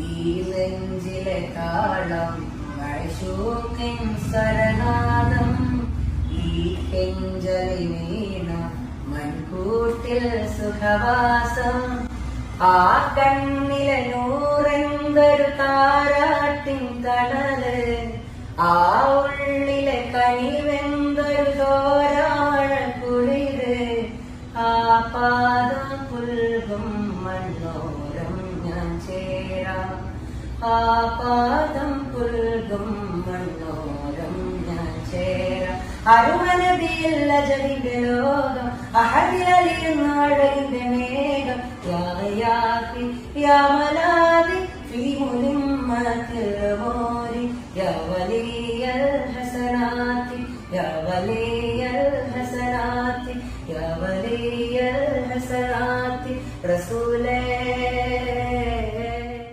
ഈ നെഞ്ചിലെ താളം മഴശൂക്കിൻ സരനാദം ഈ കെഞ്ചലി വീണ മൺകൂട്ടിൽ സുഖവാസം ആ കണ്ണിലെ നൂറെന്തൊരു താരാട്ടിൻ തണല് ആ ഉള്ളിലെ കനിവെന്തൊരു തോരാഴ കുളിര് ആ പാദം പുൽകും മണ്ണോരം ഞാൻ ചേരാം ആ പാദം പുൽകും മണ്ണോരം ഞാൻ ചേരാം അരുമനദിയിൽ അജലിന്റെ ലോകം അഹദിലലിയുന്ന അഴകിന്റെ മേഘം യാ യാമലാതി